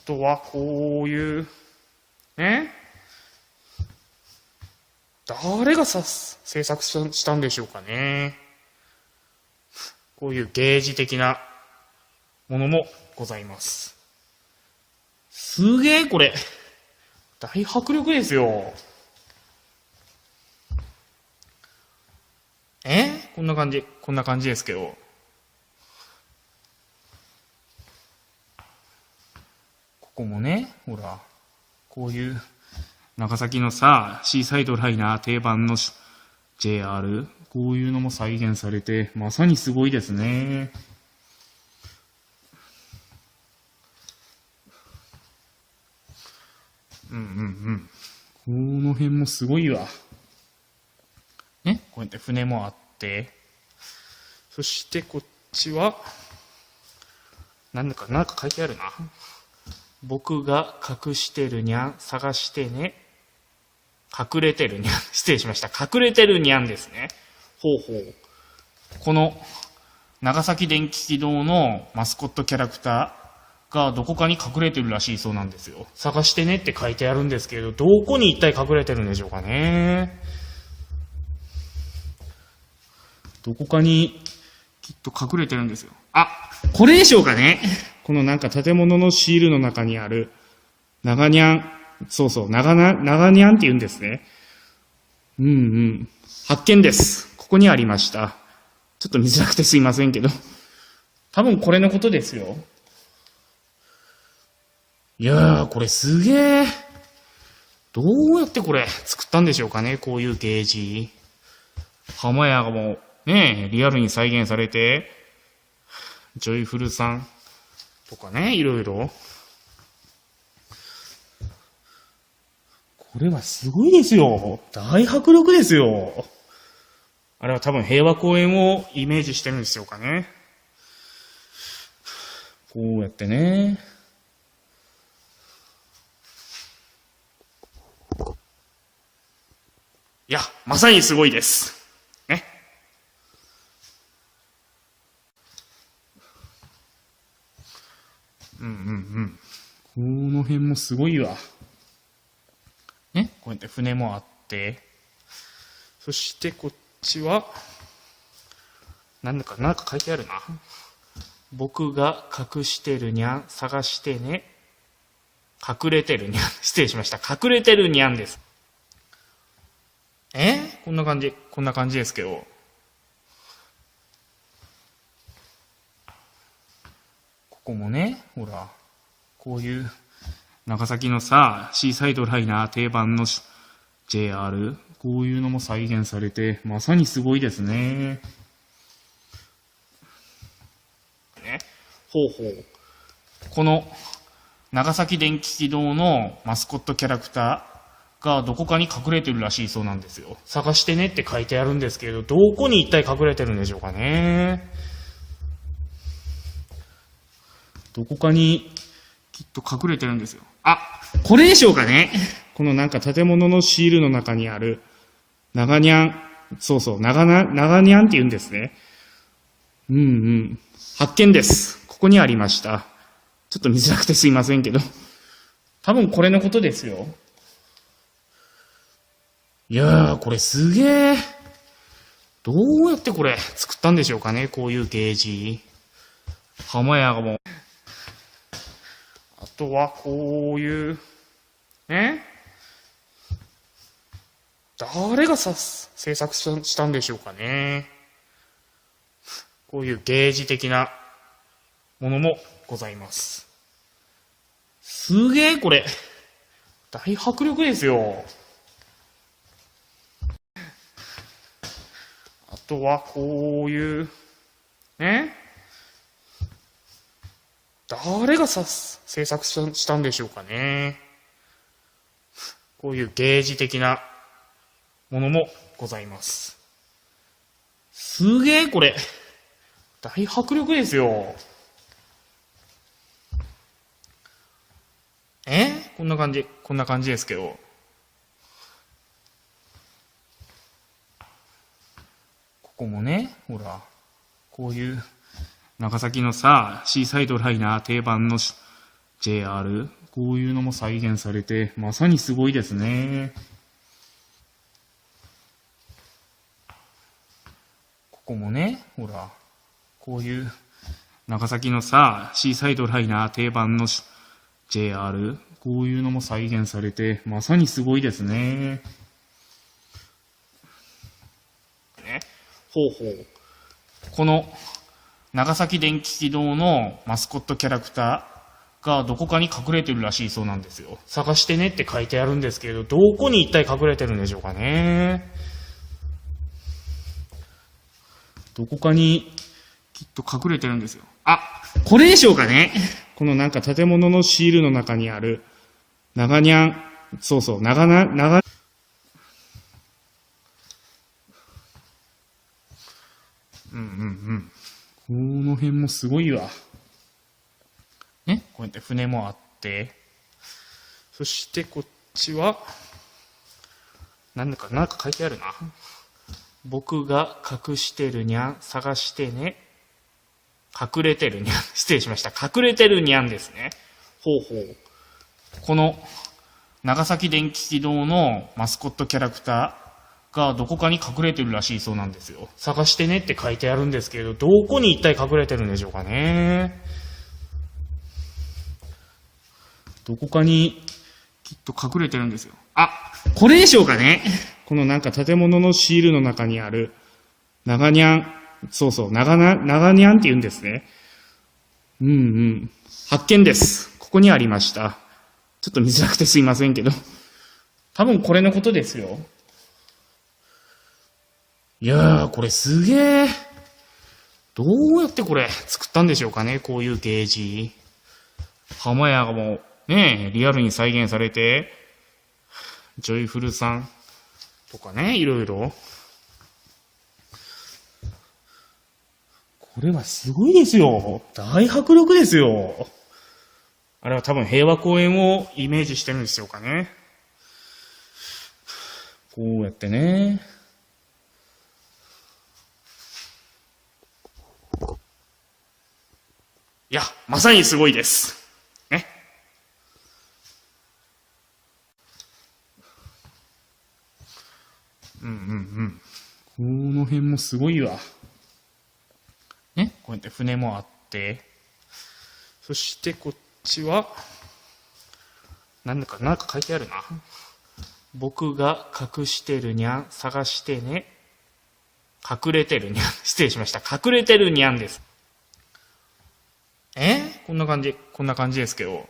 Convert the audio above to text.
とはこういう、ね、誰が制作したんでしょうかね。こういう芸事的なものもございます。すげえこれ。大迫力ですよ。こんな感じですけど。ここもね、ほら、こういう長崎のさ、シーサイドライナー定番の JR、こういうのも再現されて、まさにすごいですね。この辺もすごいわ。ね、こうやって船もあって、そしてこっちは、なんか書いてあるな。僕が隠してるにゃん、探してね。隠れてるにゃん。失礼しました。隠れてるにゃんですね。ほうほう。この、長崎電気軌道のマスコットキャラクターがどこかに隠れてるらしいそうなんですよ。探してねって書いてあるんですけど、どこに一体隠れてるんでしょうかね。どこかにきっと隠れてるんですよ。あ、これでしょうかね。このなんか建物のシールの中にある、長にゃん、そうそう、長にゃんって言うんですね。発見です。ここにありました。ちょっと見づらくてすいませんけど。多分これのことですよ。いやー、これすげー。どうやってこれ作ったんでしょうかね、こういうゲージ。浜屋がもう、ね、リアルに再現されて、ジョイフルさんとかね、いろいろ。これはすごいですよ。大迫力ですよ。あれは多分平和公園をイメージしてるんでしょうかね。こうやってね。いや、まさにすごいです。ね。この辺もすごいわ。ね、こうやって船もあって、そしてこっちは、なんか書いてあるな。僕が隠してるにゃん、探してね。隠れてるにゃん。失礼しました。隠れてるにゃんです。こんな感じですけど。ここもね、ほら、こういう長崎のさ、シーサイドライナー定番の JR、こういうのも再現されて、まさにすごいですね。ほうほう。この長崎電気軌道のマスコットキャラクターがどこかに隠れてるらしいそうなんですよ。探してねって書いてあるんですけど、どこに一体隠れてるんでしょうかね。どこかにきっと隠れてるんですよ。あ、これでしょうかね。このなんか建物のシールの中にある、長にゃん、そうそう、長にゃんって言うんですね。発見です。ここにありました。ちょっと見づらくてすいませんけど。多分これのことですよ。いやー、これすげー。どうやってこれ作ったんでしょうかね、こういうゲージ。浜屋がもう。あとはこういう、ね。誰が制作したんでしょうかね。こういう芸事的なものもございます。すげえこれ。大迫力ですよ。あとはこういう、ね。誰が制作したんでしょうかね。こういう芸事的なものもございます。すげえこれ。大迫力ですよ。こんな感じですけど。ここもね、ほら、こういう長崎のさ、シーサイドライナー定番の JR。こういうのも再現されて、まさにすごいですね。ここもね、ほら、こういう長崎のさ、シーサイドライナー定番の JR。こういうのも再現されて、まさにすごいですね。ほうほう。この長崎電気軌道のマスコットキャラクターがどこかに隠れてるらしいそうなんですよ。探してねって書いてあるんですけれど、どこに一体隠れてるんでしょうかね。どこかにきっと隠れてるんですよ。あ、これでしょうかね。このなんか建物のシールの中にある長にゃん、そうそう、長、この辺もすごいわ。ね、こうやって船もあって、そしてこっちは、なんか書いてあるな。僕が隠してるにゃん、探してね。隠れてるにゃん。失礼しました。隠れてるにゃんですね。ほうほう。この長崎電気軌道のマスコットキャラクターがどこかに隠れてるらしいそうなんですよ。探してねって書いてあるんですけれど、どこに一体隠れてるんでしょうかね。どこかにきっと隠れてるんですよ。あ、これでしょうかね。このなんか建物のシールの中にある長にゃん、そうそう、長にゃんって言うんですね。発見です。ここにありました。ちょっと見づらくてすいませんけど。多分これのことですよ。いやー、これすげー。どうやってこれ作ったんでしょうかね、こういうゲージ。浜屋がもうね、リアルに再現されて、ジョイフルさんとかね、いろいろ。これはすごいですよ。大迫力ですよ。あれは多分平和公園をイメージしてるんでしょうかね。こうやってね。いや、まさにすごいです。ね。この辺もすごいわ。ね、こうやって船もあって、そしてこっちは、なんか書いてあるな。僕が隠してるにゃん、探してね。隠れてるにゃん。失礼しました。隠れてるにゃんです。こんな感じですけど。